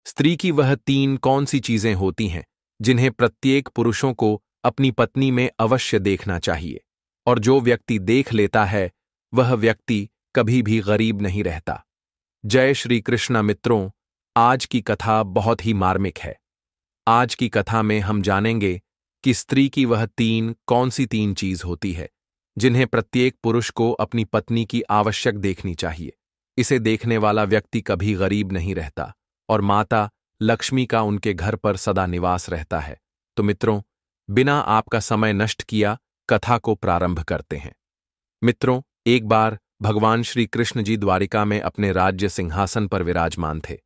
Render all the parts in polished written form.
स्त्री की वह तीन कौन सी चीजें होती हैं जिन्हें प्रत्येक पुरुषों को अपनी पत्नी में अवश्य देखना चाहिए, और जो व्यक्ति देख लेता है वह व्यक्ति कभी भी गरीब नहीं रहता। जय श्री कृष्ण मित्रों, आज की कथा बहुत ही मार्मिक है। आज की कथा में हम जानेंगे कि स्त्री की वह तीन कौन सी तीन चीज होती है जिन्हें प्रत्येक पुरुष को अपनी पत्नी की आवश्यक देखनी चाहिए। इसे देखने वाला व्यक्ति कभी गरीब नहीं रहता और माता लक्ष्मी का उनके घर पर सदा निवास रहता है। तो मित्रों, बिना आपका समय नष्ट किया कथा को प्रारंभ करते हैं। मित्रों, एक बार भगवान श्री कृष्ण जी द्वारिका में अपने राज्य सिंहासन पर विराजमान थे।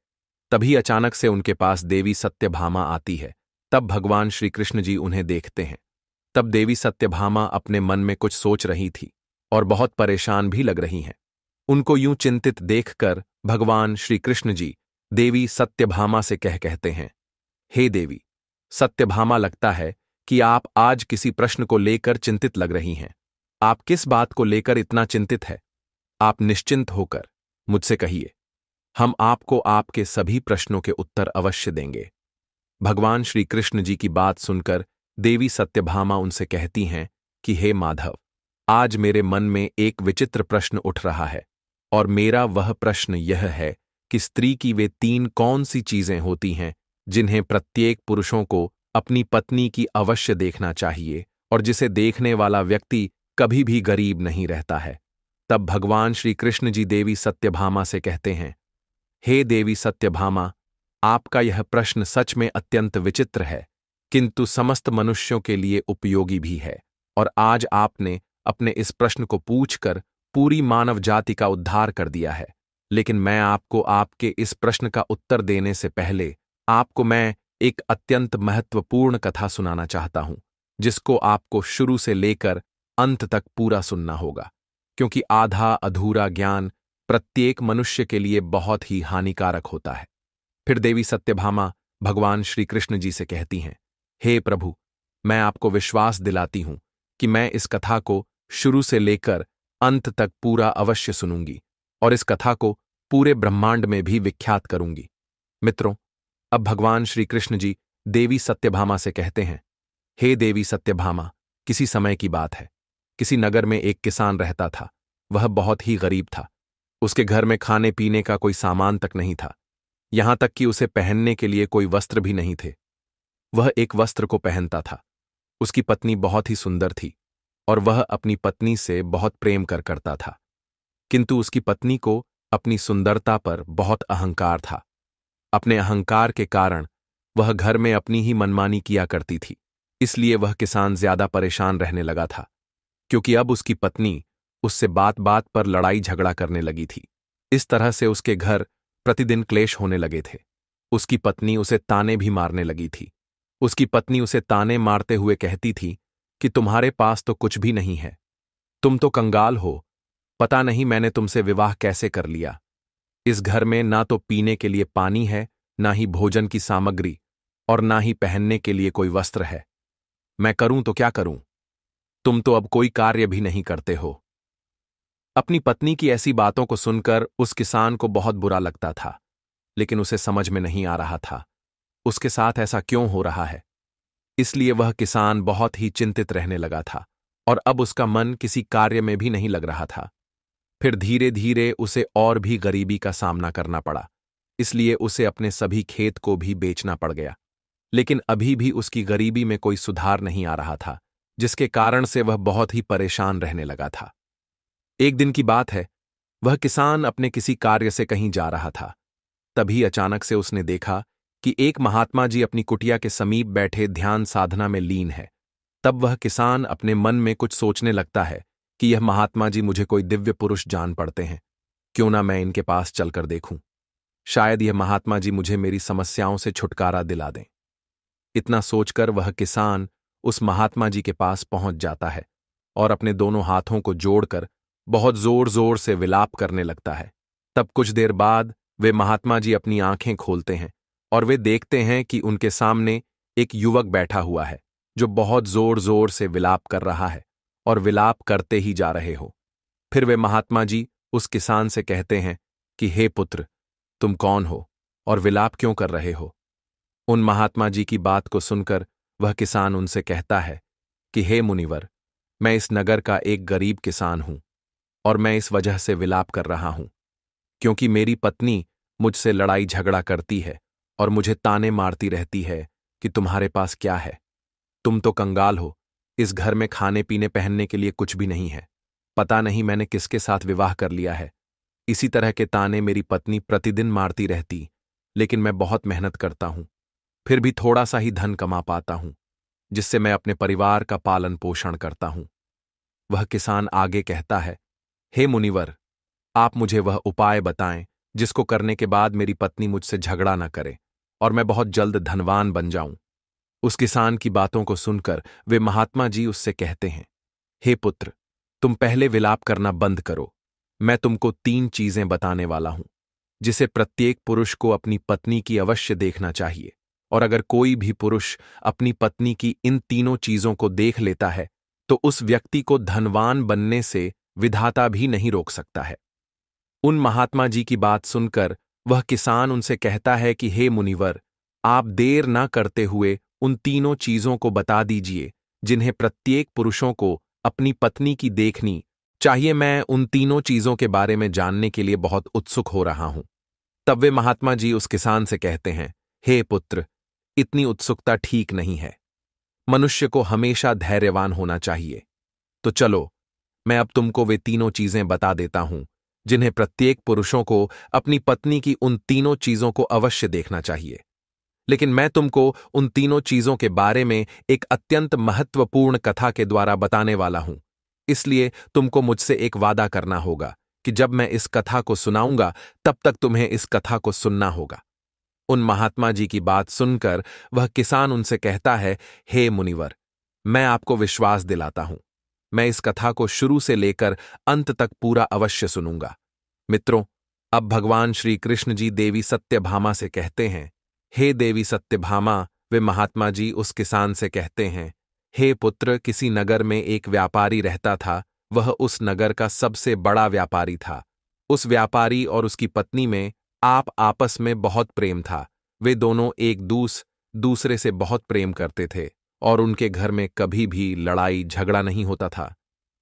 तभी अचानक से उनके पास देवी सत्यभामा आती है। तब भगवान श्री कृष्ण जी उन्हें देखते हैं। तब देवी सत्यभामा अपने मन में कुछ सोच रही थी और बहुत परेशान भी लग रही हैं। उनको यूं चिंतित देखकर भगवान श्री कृष्ण जी देवी सत्यभामा से कहते हैं, हे देवी सत्यभामा, लगता है कि आप आज किसी प्रश्न को लेकर चिंतित लग रही हैं। आप किस बात को लेकर इतना चिंतित है? आप निश्चिंत होकर मुझसे कहिए, हम आपको आपके सभी प्रश्नों के उत्तर अवश्य देंगे। भगवान श्री कृष्ण जी की बात सुनकर देवी सत्यभामा उनसे कहती हैं कि हे माधव, आज मेरे मन में एक विचित्र प्रश्न उठ रहा है, और मेरा वह प्रश्न यह है कि स्त्री की वे तीन कौन सी चीजें होती हैं जिन्हें प्रत्येक पुरुषों को अपनी पत्नी की अवश्य देखना चाहिए, और जिसे देखने वाला व्यक्ति कभी भी गरीब नहीं रहता है। तब भगवान श्री कृष्ण जी देवी सत्यभामा से कहते हैं, हे देवी सत्यभामा, आपका यह प्रश्न सच में अत्यंत विचित्र है, किंतु समस्त मनुष्यों के लिए उपयोगी भी है, और आज आपने अपने इस प्रश्न को पूछकर पूरी मानव जाति का उद्धार कर दिया है। लेकिन मैं आपको आपके इस प्रश्न का उत्तर देने से पहले आपको मैं एक अत्यंत महत्वपूर्ण कथा सुनाना चाहता हूं, जिसको आपको शुरू से लेकर अंत तक पूरा सुनना होगा, क्योंकि आधा अधूरा ज्ञान प्रत्येक मनुष्य के लिए बहुत ही हानिकारक होता है। फिर देवी सत्यभामा भगवान श्री कृष्ण जी से कहती हैं, हे प्रभु, मैं आपको विश्वास दिलाती हूं कि मैं इस कथा को शुरू से लेकर अंत तक पूरा अवश्य सुनूंगी, और इस कथा को पूरे ब्रह्मांड में भी विख्यात करूंगी। मित्रों, अब भगवान श्री कृष्ण जी देवी सत्यभामा से कहते हैं, हे देवी सत्यभामा, किसी समय की बात है। किसी नगर में एक किसान रहता था। वह बहुत ही गरीब था। उसके घर में खाने पीने का कोई सामान तक नहीं था, यहां तक कि उसे पहनने के लिए कोई वस्त्र भी नहीं थे। वह एक वस्त्र को पहनता था। उसकी पत्नी बहुत ही सुंदर थी और वह अपनी पत्नी से बहुत प्रेम करता था, किंतु उसकी पत्नी को अपनी सुंदरता पर बहुत अहंकार था। अपने अहंकार के कारण वह घर में अपनी ही मनमानी किया करती थी। इसलिए वह किसान ज्यादा परेशान रहने लगा था, क्योंकि अब उसकी पत्नी उससे बात बात पर लड़ाई झगड़ा करने लगी थी। इस तरह से उसके घर प्रतिदिन क्लेश होने लगे थे। उसकी पत्नी उसे ताने भी मारने लगी थी। उसकी पत्नी उसे ताने मारते हुए कहती थी कि तुम्हारे पास तो कुछ भी नहीं है, तुम तो कंगाल हो, पता नहीं मैंने तुमसे विवाह कैसे कर लिया। इस घर में ना तो पीने के लिए पानी है, ना ही भोजन की सामग्री, और ना ही पहनने के लिए कोई वस्त्र है। मैं करूं तो क्या करूं? तुम तो अब कोई कार्य भी नहीं करते हो। अपनी पत्नी की ऐसी बातों को सुनकर उस किसान को बहुत बुरा लगता था, लेकिन उसे समझ में नहीं आ रहा था उसके साथ ऐसा क्यों हो रहा है। इसलिए वह किसान बहुत ही चिंतित रहने लगा था, और अब उसका मन किसी कार्य में भी नहीं लग रहा था। फिर धीरे धीरे उसे और भी गरीबी का सामना करना पड़ा, इसलिए उसे अपने सभी खेत को भी बेचना पड़ गया। लेकिन अभी भी उसकी गरीबी में कोई सुधार नहीं आ रहा था, जिसके कारण से वह बहुत ही परेशान रहने लगा था। एक दिन की बात है, वह किसान अपने किसी कार्य से कहीं जा रहा था। तभी अचानक से उसने देखा कि एक महात्मा जी अपनी कुटिया के समीप बैठे ध्यान साधना में लीन है। तब वह किसान अपने मन में कुछ सोचने लगता है कि यह महात्मा जी मुझे कोई दिव्य पुरुष जान पड़ते हैं, क्यों ना मैं इनके पास चलकर देखूं, शायद यह महात्मा जी मुझे मेरी समस्याओं से छुटकारा दिला दें। इतना सोचकर वह किसान उस महात्मा जी के पास पहुंच जाता है और अपने दोनों हाथों को जोड़कर बहुत जोर जोर से विलाप करने लगता है। तब कुछ देर बाद वे महात्मा जी अपनी आंखें खोलते हैं और वे देखते हैं कि उनके सामने एक युवक बैठा हुआ है जो बहुत जोर जोर से विलाप कर रहा है और विलाप करते ही जा रहे हो। फिर वे महात्मा जी उस किसान से कहते हैं कि हे पुत्र, तुम कौन हो और विलाप क्यों कर रहे हो? उन महात्मा जी की बात को सुनकर वह किसान उनसे कहता है कि हे मुनिवर, मैं इस नगर का एक गरीब किसान हूं और मैं इस वजह से विलाप कर रहा हूं क्योंकि मेरी पत्नी मुझसे लड़ाई झगड़ा करती है और मुझे ताने मारती रहती है कि तुम्हारे पास क्या है? तुम तो कंगाल हो, इस घर में खाने पीने पहनने के लिए कुछ भी नहीं है। पता नहीं मैंने किसके साथ विवाह कर लिया है। इसी तरह के ताने मेरी पत्नी प्रतिदिन मारती रहती, लेकिन मैं बहुत मेहनत करता हूं, फिर भी थोड़ा सा ही धन कमा पाता हूं, जिससे मैं अपने परिवार का पालन पोषण करता हूं। वह किसान आगे कहता है, हे मुनिवर, आप मुझे वह उपाय बताएं जिसको करने के बाद मेरी पत्नी मुझसे झगड़ा न करे और मैं बहुत जल्द धनवान बन जाऊं। उस किसान की बातों को सुनकर वे महात्मा जी उससे कहते हैं, हे पुत्र, तुम पहले विलाप करना बंद करो। मैं तुमको 3 चीजें बताने वाला हूं जिसे प्रत्येक पुरुष को अपनी पत्नी की अवश्य देखना चाहिए, और अगर कोई भी पुरुष अपनी पत्नी की इन तीनों चीजों को देख लेता है तो उस व्यक्ति को धनवान बनने से विधाता भी नहीं रोक सकता है। उन महात्मा जी की बात सुनकर वह किसान उनसे कहता है कि हे मुनिवर, आप देर ना करते हुए उन तीनों चीजों को बता दीजिए जिन्हें प्रत्येक पुरुषों को अपनी पत्नी की देखनी चाहिए। मैं उन तीनों चीजों के बारे में जानने के लिए बहुत उत्सुक हो रहा हूं। तब वे महात्मा जी उस किसान से कहते हैं, हे पुत्र, इतनी उत्सुकता ठीक नहीं है। मनुष्य को हमेशा धैर्यवान होना चाहिए। तो चलो, मैं अब तुमको वे तीनों चीजें बता देता हूं जिन्हें प्रत्येक पुरुषों को अपनी पत्नी की उन तीनों चीजों को अवश्य देखना चाहिए। लेकिन मैं तुमको उन तीनों चीजों के बारे में एक अत्यंत महत्वपूर्ण कथा के द्वारा बताने वाला हूं। इसलिए तुमको मुझसे एक वादा करना होगा कि जब मैं इस कथा को सुनाऊंगा तब तक तुम्हें इस कथा को सुनना होगा। उन महात्मा जी की बात सुनकर वह किसान उनसे कहता है, हे मुनिवर, मैं आपको विश्वास दिलाता हूं, मैं इस कथा को शुरू से लेकर अंत तक पूरा अवश्य सुनूंगा। मित्रों, अब भगवान श्री कृष्ण जी देवी सत्यभामा से कहते हैं, हे देवी सत्यभामा। वे महात्मा जी उस किसान से कहते हैं, हे पुत्र, किसी नगर में एक व्यापारी रहता था। वह उस नगर का सबसे बड़ा व्यापारी था। उस व्यापारी और उसकी पत्नी में आप आपस में बहुत प्रेम था। वे दोनों एक दूसरे से बहुत प्रेम करते थे और उनके घर में कभी भी लड़ाई झगड़ा नहीं होता था।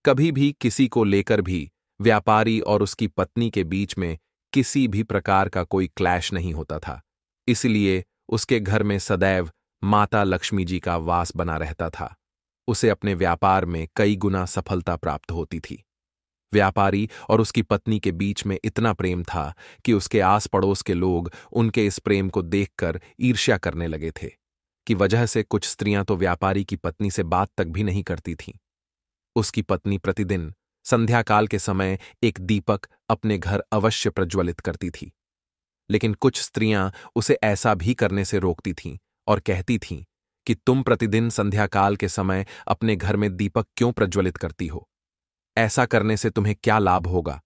कभी भी किसी को लेकर भी व्यापारी और उसकी पत्नी के बीच में किसी भी प्रकार का कोई क्लैश नहीं होता था। इसलिए उसके घर में सदैव माता लक्ष्मी जी का वास बना रहता था। उसे अपने व्यापार में कई गुना सफलता प्राप्त होती थी। व्यापारी और उसकी पत्नी के बीच में इतना प्रेम था कि उसके आस पड़ोस के लोग उनके इस प्रेम को देखकर ईर्ष्या करने लगे थे कि वजह से कुछ स्त्रियां तो व्यापारी की पत्नी से बात तक भी नहीं करती थीं। उसकी पत्नी प्रतिदिन संध्या काल के समय एक दीपक अपने घर अवश्य प्रज्वलित करती थी, लेकिन कुछ स्त्रियां उसे ऐसा भी करने से रोकती थीं और कहती थीं कि तुम प्रतिदिन संध्या काल के समय अपने घर में दीपक क्यों प्रज्वलित करती हो? ऐसा करने से तुम्हें क्या लाभ होगा?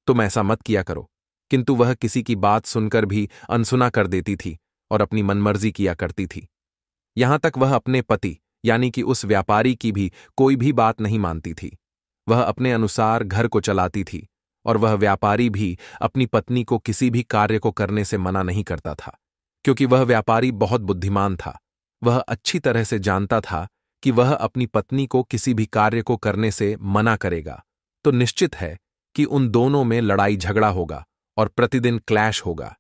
तुम ऐसा मत किया करो। किंतु वह किसी की बात सुनकर भी अनसुना कर देती थी और अपनी मनमर्जी किया करती थी। यहां तक वह अपने पति यानी कि उस व्यापारी की भी कोई भी बात नहीं मानती थी। वह अपने अनुसार घर को चलाती थी और वह व्यापारी भी अपनी पत्नी को किसी भी कार्य को करने से मना नहीं करता था, क्योंकि वह व्यापारी बहुत बुद्धिमान था। वह अच्छी तरह से जानता था कि वह अपनी पत्नी को किसी भी कार्य को करने से मना करेगा तो निश्चित है कि उन दोनों में लड़ाई झगड़ा होगा और प्रतिदिन क्लैश होगा,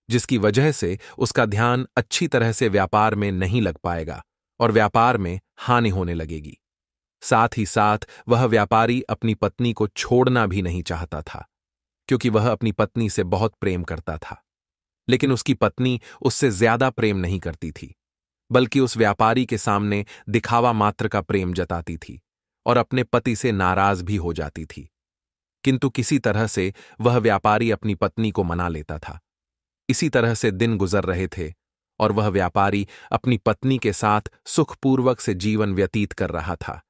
जिसकी वजह से उसका ध्यान अच्छी तरह से व्यापार में नहीं लग पाएगा और व्यापार में हानि होने लगेगी। साथ ही साथ वह व्यापारी अपनी पत्नी को छोड़ना भी नहीं चाहता था, क्योंकि वह अपनी पत्नी से बहुत प्रेम करता था। लेकिन उसकी पत्नी उससे ज्यादा प्रेम नहीं करती थी, बल्कि उस व्यापारी के सामने दिखावा मात्र का प्रेम जताती थी और अपने पति से नाराज भी हो जाती थी। किंतु किसी तरह से वह व्यापारी अपनी पत्नी को मना लेता था। इसी तरह से दिन गुजर रहे थे और वह व्यापारी अपनी पत्नी के साथ सुखपूर्वक से जीवन व्यतीत कर रहा था।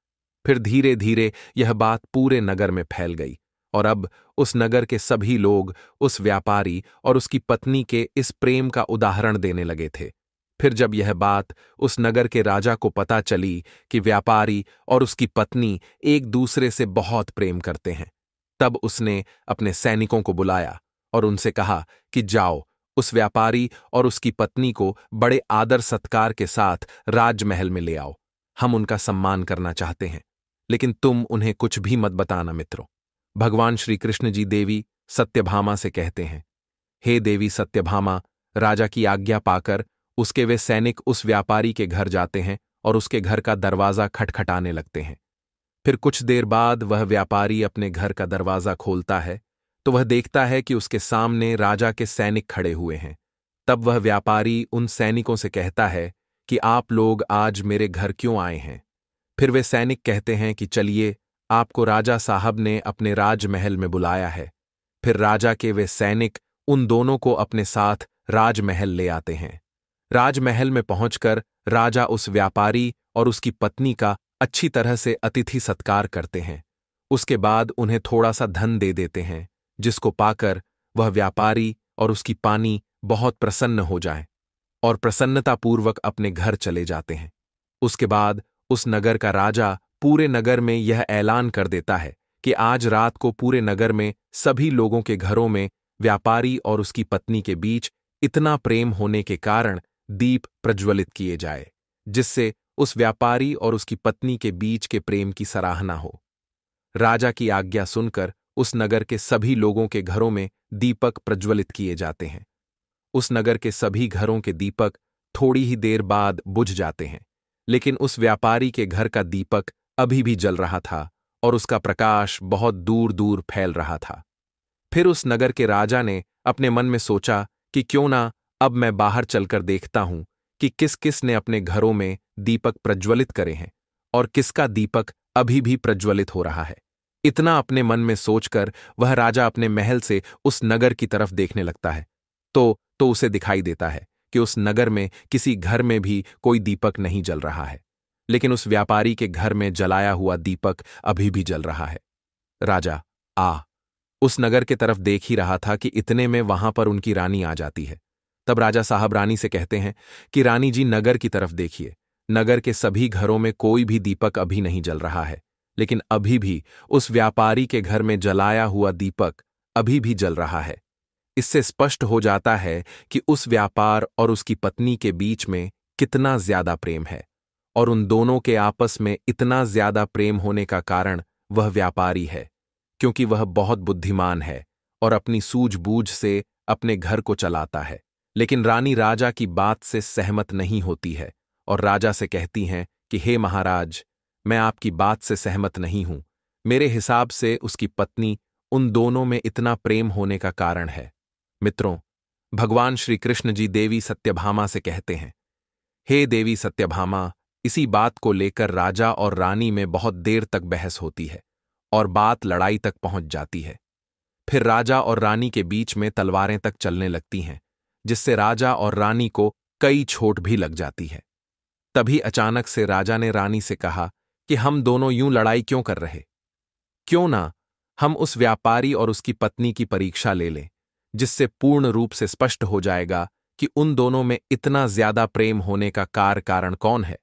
फिर धीरे धीरे यह बात पूरे नगर में फैल गई और अब उस नगर के सभी लोग उस व्यापारी और उसकी पत्नी के इस प्रेम का उदाहरण देने लगे थे। फिर जब यह बात उस नगर के राजा को पता चली कि व्यापारी और उसकी पत्नी एक दूसरे से बहुत प्रेम करते हैं, तब उसने अपने सैनिकों को बुलाया और उनसे कहा कि जाओ उस व्यापारी और उसकी पत्नी को बड़े आदर सत्कार के साथ राजमहल में ले आओ। हम उनका सम्मान करना चाहते हैं, लेकिन तुम उन्हें कुछ भी मत बताना मित्रों। भगवान श्री कृष्ण जी देवी सत्यभामा से कहते हैं, हे देवी सत्यभामा, राजा की आज्ञा पाकर उसके वे सैनिक उस व्यापारी के घर जाते हैं और उसके घर का दरवाजा खटखटाने लगते हैं। फिर कुछ देर बाद वह व्यापारी अपने घर का दरवाजा खोलता है तो वह देखता है कि उसके सामने राजा के सैनिक खड़े हुए हैं। तब वह व्यापारी उन सैनिकों से कहता है कि आप लोग आज मेरे घर क्यों आए हैं। फिर वे सैनिक कहते हैं कि चलिए, आपको राजा साहब ने अपने राजमहल में बुलाया है। फिर राजा के वे सैनिक उन दोनों को अपने साथ राजमहल ले आते हैं। राजमहल में पहुंचकर राजा उस व्यापारी और उसकी पत्नी का अच्छी तरह से अतिथि सत्कार करते हैं। उसके बाद उन्हें थोड़ा सा धन दे देते हैं, जिसको पाकर वह व्यापारी और उसकी पत्नी बहुत प्रसन्न हो जाए और प्रसन्नतापूर्वक अपने घर चले जाते हैं। उसके बाद उस नगर का राजा पूरे नगर में यह ऐलान कर देता है कि आज रात को पूरे नगर में सभी लोगों के घरों में व्यापारी और उसकी पत्नी के बीच इतना प्रेम होने के कारण दीप प्रज्वलित किए जाए, जिससे उस व्यापारी और उसकी पत्नी के बीच के प्रेम की सराहना हो। राजा की आज्ञा सुनकर उस नगर के सभी लोगों के घरों में दीपक प्रज्वलित किए जाते हैं। उस नगर के सभी घरों के दीपक थोड़ी ही देर बाद बुझ जाते हैं, लेकिन उस व्यापारी के घर का दीपक अभी भी जल रहा था और उसका प्रकाश बहुत दूर दूर फैल रहा था। फिर उस नगर के राजा ने अपने मन में सोचा कि क्यों ना अब मैं बाहर चलकर देखता हूं कि किस किस ने अपने घरों में दीपक प्रज्वलित करे हैं और किसका दीपक अभी भी प्रज्वलित हो रहा है। इतना अपने मन में सोचकर वह राजा अपने महल से उस नगर की तरफ देखने लगता है तो उसे दिखाई देता है कि उस नगर में किसी घर में भी कोई दीपक नहीं जल रहा है, लेकिन उस व्यापारी के घर में जलाया हुआ दीपक अभी भी जल रहा है। राजा उस नगर के तरफ देख ही रहा था कि इतने में वहां पर उनकी रानी आ जाती है। तब राजा साहब रानी से कहते हैं कि रानी जी, नगर की तरफ देखिए। नगर के सभी घरों में कोई भी दीपक अभी नहीं जल रहा है, लेकिन अभी भी उस व्यापारी के घर में जलाया हुआ दीपक अभी भी जल रहा है। इससे स्पष्ट हो जाता है कि उस व्यापार और उसकी पत्नी के बीच में कितना ज्यादा प्रेम है, और उन दोनों के आपस में इतना ज्यादा प्रेम होने का कारण वह व्यापारी है, क्योंकि वह बहुत बुद्धिमान है और अपनी सूझबूझ से अपने घर को चलाता है। लेकिन रानी राजा की बात से सहमत नहीं होती है और राजा से कहती हैं कि हे महाराज, मैं आपकी बात से सहमत नहीं हूं। मेरे हिसाब से उसकी पत्नी उन दोनों में इतना प्रेम होने का कारण है। मित्रों, भगवान श्री कृष्ण जी देवी सत्यभामा से कहते हैं, हे देवी सत्यभामा, इसी बात को लेकर राजा और रानी में बहुत देर तक बहस होती है और बात लड़ाई तक पहुंच जाती है। फिर राजा और रानी के बीच में तलवारें तक चलने लगती हैं, जिससे राजा और रानी को कई चोट भी लग जाती है। तभी अचानक से राजा ने रानी से कहा कि हम दोनों यूं लड़ाई क्यों कर रहे? क्यों ना हम उस व्यापारी और उसकी पत्नी की परीक्षा ले लें, जिससे पूर्ण रूप से स्पष्ट हो जाएगा कि उन दोनों में इतना ज्यादा प्रेम होने का कारण कौन है।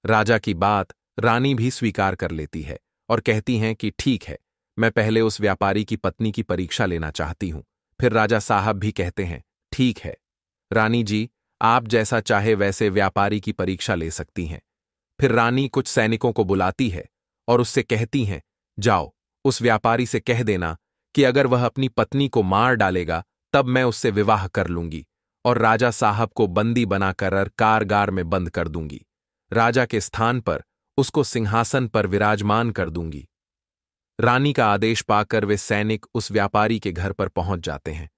राजा की बात रानी भी स्वीकार कर लेती है और कहती हैं कि ठीक है, मैं पहले उस व्यापारी की पत्नी की परीक्षा लेना चाहती हूं। फिर राजा साहब भी कहते हैं, ठीक है रानी जी, आप जैसा चाहे वैसे व्यापारी की परीक्षा ले सकती हैं। फिर रानी कुछ सैनिकों को बुलाती है और उससे कहती हैं, जाओ उस व्यापारी से कह देना कि अगर वह अपनी पत्नी को मार डालेगा तब मैं उससे विवाह कर लूंगी और राजा साहब को बंदी बनाकर कारागार में बंद कर दूंगी। राजा के स्थान पर उसको सिंहासन पर विराजमान कर दूंगी। रानी का आदेश पाकर वे सैनिक उस व्यापारी के घर पर पहुंच जाते हैं।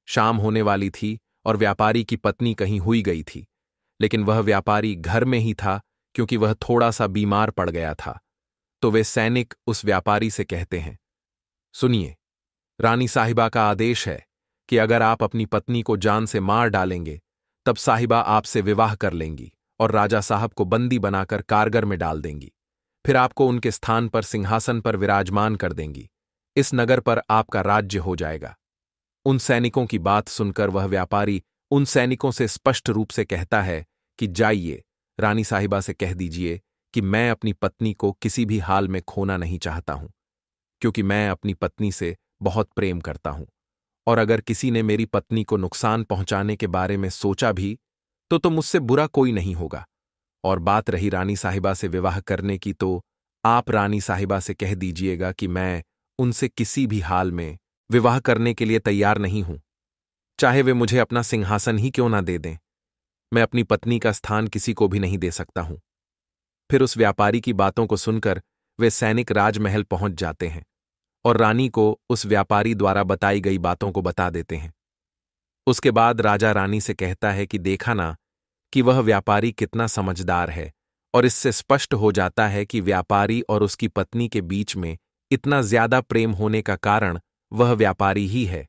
शाम होने वाली थी और व्यापारी की पत्नी कहीं हुई गई थी, लेकिन वह व्यापारी घर में ही था क्योंकि वह थोड़ा सा बीमार पड़ गया था। तो वे सैनिक उस व्यापारी से कहते हैं, सुनिए, रानी साहिबा का आदेश है कि अगर आप अपनी पत्नी को जान से मार डालेंगे तब साहिबा आपसे विवाह कर लेंगी और राजा साहब को बंदी बनाकर कारगर में डाल देंगी। फिर आपको उनके स्थान पर सिंहासन पर विराजमान कर देंगी। इस नगर पर आपका राज्य हो जाएगा। उन सैनिकों की बात सुनकर वह व्यापारी उन सैनिकों से स्पष्ट रूप से कहता है कि जाइए, रानी साहिबा से कह दीजिए कि मैं अपनी पत्नी को किसी भी हाल में खोना नहीं चाहता हूं, क्योंकि मैं अपनी पत्नी से बहुत प्रेम करता हूं और अगर किसी ने मेरी पत्नी को नुकसान पहुंचाने के बारे में सोचा भी तो मुझसे बुरा कोई नहीं होगा। और बात रही रानी साहिबा से विवाह करने की, तो आप रानी साहिबा से कह दीजिएगा कि मैं उनसे किसी भी हाल में विवाह करने के लिए तैयार नहीं हूं, चाहे वे मुझे अपना सिंहासन ही क्यों ना दे दें। मैं अपनी पत्नी का स्थान किसी को भी नहीं दे सकता हूं। फिर उस व्यापारी की बातों को सुनकर वे सैनिक राजमहल पहुंच जाते हैं और रानी को उस व्यापारी द्वारा बताई गई बातों को बता देते हैं। उसके बाद राजा रानी से कहता है कि देखा ना कि वह व्यापारी कितना समझदार है, और इससे स्पष्ट हो जाता है कि व्यापारी और उसकी पत्नी के बीच में इतना ज्यादा प्रेम होने का कारण वह व्यापारी ही है,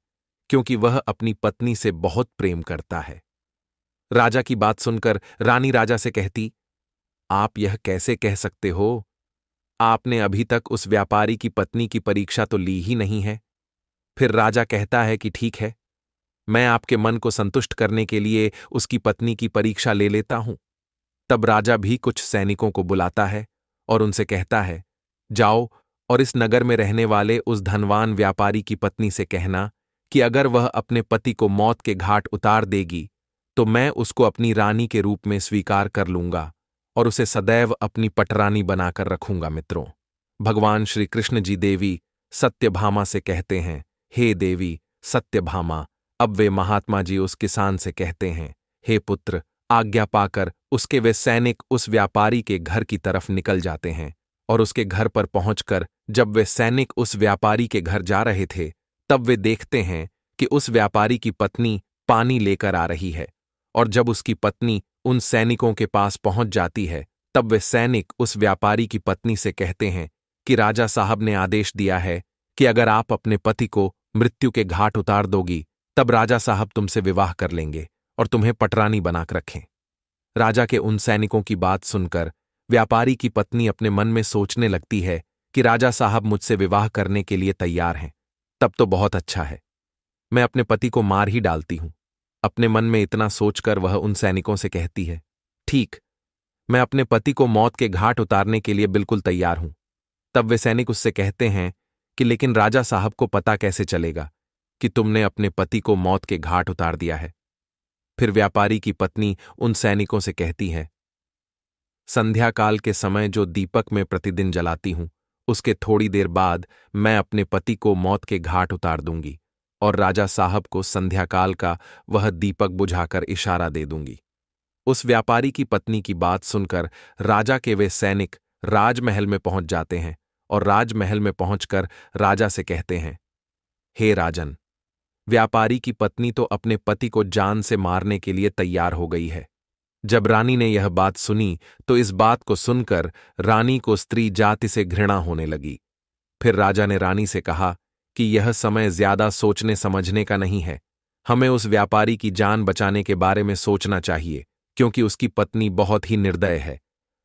क्योंकि वह अपनी पत्नी से बहुत प्रेम करता है। राजा की बात सुनकर रानी राजा से कहती, आप यह कैसे कह सकते हो? आपने अभी तक उस व्यापारी की पत्नी की परीक्षा तो ली ही नहीं है। फिर राजा कहता है कि ठीक है, मैं आपके मन को संतुष्ट करने के लिए उसकी पत्नी की परीक्षा ले लेता हूं। तब राजा भी कुछ सैनिकों को बुलाता है और उनसे कहता है, जाओ और इस नगर में रहने वाले उस धनवान व्यापारी की पत्नी से कहना कि अगर वह अपने पति को मौत के घाट उतार देगी तो मैं उसको अपनी रानी के रूप में स्वीकार कर लूंगा और उसे सदैव अपनी पटरानी बनाकर रखूंगा। मित्रों, भगवान श्री कृष्ण जी देवी सत्यभामा से कहते हैं, हे देवी सत्यभामा। अब वे महात्मा जी उस किसान से कहते हैं, हे पुत्र, आज्ञा पाकर उसके वे सैनिक उस व्यापारी के घर की तरफ निकल जाते हैं और उसके घर पर पहुंचकर जब वे सैनिक उस व्यापारी के घर जा रहे थे तब वे देखते हैं कि उस व्यापारी की पत्नी पानी लेकर आ रही है। और जब उसकी पत्नी उन सैनिकों के पास पहुंच जाती है तब वे सैनिक उस व्यापारी की पत्नी से कहते हैं कि राजा साहब ने आदेश दिया है कि अगर आप अपने पति को मृत्यु के घाट उतार दोगी तब राजा साहब तुमसे विवाह कर लेंगे और तुम्हें पटरानी बनाकर रखें। राजा के उन सैनिकों की बात सुनकर व्यापारी की पत्नी अपने मन में सोचने लगती है कि राजा साहब मुझसे विवाह करने के लिए तैयार हैं, तब तो बहुत अच्छा है, मैं अपने पति को मार ही डालती हूं। अपने मन में इतना सोचकर वह उन सैनिकों से कहती है, ठीक, मैं अपने पति को मौत के घाट उतारने के लिए बिल्कुल तैयार हूं। तब वे सैनिक उससे कहते हैं कि लेकिन राजा साहब को पता कैसे चलेगा कि तुमने अपने पति को मौत के घाट उतार दिया है। फिर व्यापारी की पत्नी उन सैनिकों से कहती है, संध्या काल के समय जो दीपक मैं प्रतिदिन जलाती हूं उसके थोड़ी देर बाद मैं अपने पति को मौत के घाट उतार दूंगी और राजा साहब को संध्याकाल का वह दीपक बुझाकर इशारा दे दूंगी। उस व्यापारी की पत्नी की बात सुनकर राजा के वे सैनिक राजमहल में पहुंच जाते हैं और राजमहल में पहुंचकर राजा से कहते हैं, हे राजन, व्यापारी की पत्नी तो अपने पति को जान से मारने के लिए तैयार हो गई है। जब रानी ने यह बात सुनी तो इस बात को सुनकर रानी को स्त्री जाति से घृणा होने लगी। फिर राजा ने रानी से कहा कि यह समय ज्यादा सोचने समझने का नहीं है, हमें उस व्यापारी की जान बचाने के बारे में सोचना चाहिए, क्योंकि उसकी पत्नी बहुत ही निर्दय है।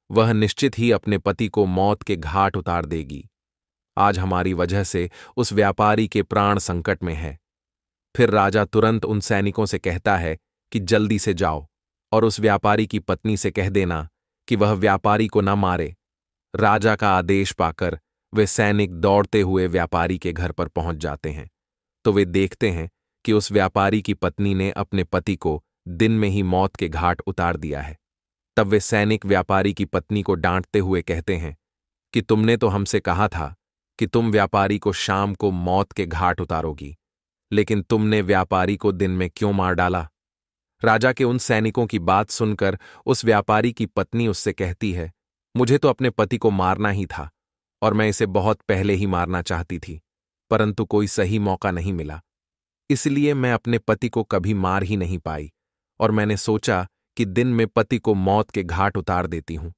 वह निश्चित ही अपने पति को मौत के घाट उतार देगी। आज हमारी वजह से उस व्यापारी के प्राण संकट में है। फिर राजा तुरंत उन सैनिकों से कहता है कि जल्दी से जाओ और उस व्यापारी की पत्नी से कह देना कि वह व्यापारी को न मारे। राजा का आदेश पाकर वे सैनिक दौड़ते हुए व्यापारी के घर पर पहुंच जाते हैं तो वे देखते हैं कि उस व्यापारी की पत्नी ने अपने पति को दिन में ही मौत के घाट उतार दिया है। तब वे सैनिक व्यापारी की पत्नी को डांटते हुए कहते हैं कि तुमने तो हमसे कहा था कि तुम व्यापारी को शाम को मौत के घाट उतारोगी, लेकिन तुमने व्यापारी को दिन में क्यों मार डाला? राजा के उन सैनिकों की बात सुनकर उस व्यापारी की पत्नी उससे कहती है, मुझे तो अपने पति को मारना ही था और मैं इसे बहुत पहले ही मारना चाहती थी, परंतु कोई सही मौका नहीं मिला, इसलिए मैं अपने पति को कभी मार ही नहीं पाई और मैंने सोचा कि दिन में पति को मौत के घाट उतार देती हूं,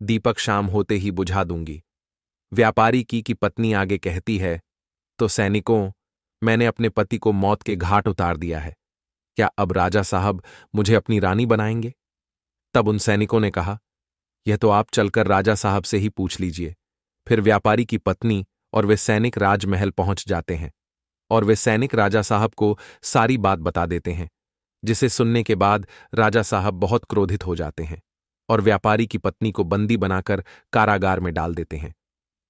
दीपक शाम होते ही बुझा दूंगी। व्यापारी की पत्नी आगे कहती है, तो सैनिकों, मैंने अपने पति को मौत के घाट उतार दिया है, क्या अब राजा साहब मुझे अपनी रानी बनाएंगे? तब उन सैनिकों ने कहा, यह तो आप चलकर राजा साहब से ही पूछ लीजिए। फिर व्यापारी की पत्नी और वे सैनिक राजमहल पहुंच जाते हैं और वे सैनिक राजा साहब को सारी बात बता देते हैं, जिसे सुनने के बाद राजा साहब बहुत क्रोधित हो जाते हैं और व्यापारी की पत्नी को बंदी बनाकर कारागार में डाल देते हैं।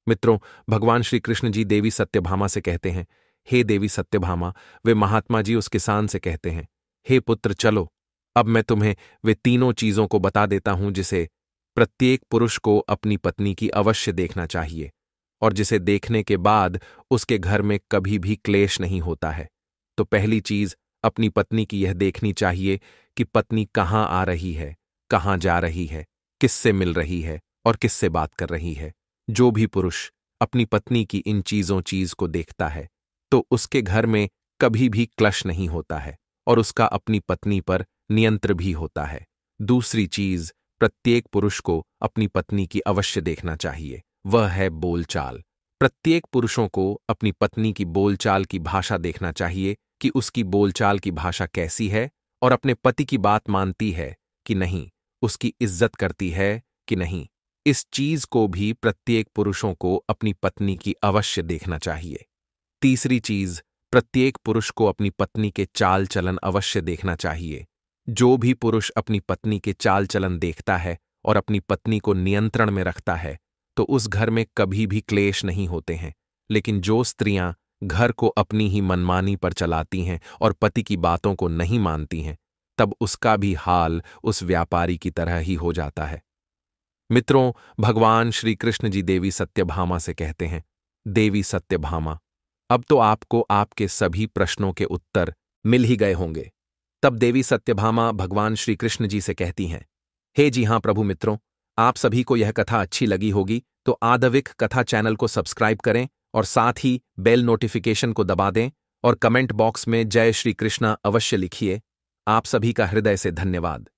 मित्रों, भगवान श्री कृष्ण जी देवी सत्यभामा से कहते हैं, हे देवी सत्यभामा, वे महात्मा जी उस किसान से कहते हैं, हे पुत्र चलो, अब मैं तुम्हें वे तीनों चीजों को बता देता हूं जिसे प्रत्येक पुरुष को अपनी पत्नी की अवश्य देखना चाहिए और जिसे देखने के बाद उसके घर में कभी भी क्लेश नहीं होता है। तो पहली चीज अपनी पत्नी की यह देखनी चाहिए कि पत्नी कहाँ आ रही है, कहाँ जा रही है, किससे मिल रही है और किससे बात कर रही है। जो भी पुरुष अपनी पत्नी की इन चीज को देखता है तो उसके घर में कभी भी क्लेश नहीं होता है और उसका अपनी पत्नी पर नियंत्रण भी होता है। दूसरी चीज प्रत्येक पुरुष को अपनी पत्नी की अवश्य देखना चाहिए, वह है बोलचाल। प्रत्येक पुरुषों को अपनी पत्नी की बोलचाल की भाषा देखना चाहिए कि उसकी बोलचाल की भाषा कैसी है और अपने पति की बात मानती है कि नहीं, उसकी इज्जत करती है कि नहीं। इस चीज को भी प्रत्येक पुरुषों को अपनी पत्नी की अवश्य देखना चाहिए। तीसरी चीज प्रत्येक पुरुष को अपनी पत्नी के चाल चलन अवश्य देखना चाहिए। जो भी पुरुष अपनी पत्नी के चाल चलन देखता है और अपनी पत्नी को नियंत्रण में रखता है तो उस घर में कभी भी क्लेश नहीं होते हैं। लेकिन जो स्त्रियां घर को अपनी ही मनमानी पर चलाती हैं और पति की बातों को नहीं मानती हैं, तब उसका भी हाल उस व्यापारी की तरह ही हो जाता है। मित्रों, भगवान श्री कृष्ण जी देवी सत्यभामा से कहते हैं, देवी सत्यभामा, अब तो आपको आपके सभी प्रश्नों के उत्तर मिल ही गए होंगे। तब देवी सत्यभामा भगवान श्री कृष्ण जी से कहती हैं, हे जी हाँ प्रभु मित्रों, आप सभी को यह कथा अच्छी लगी होगी तो आदविक कथा चैनल को सब्सक्राइब करें और साथ ही बेल नोटिफिकेशन को दबा दें और कमेंट बॉक्स में जय श्री कृष्णा अवश्य लिखिए। आप सभी का हृदय से धन्यवाद।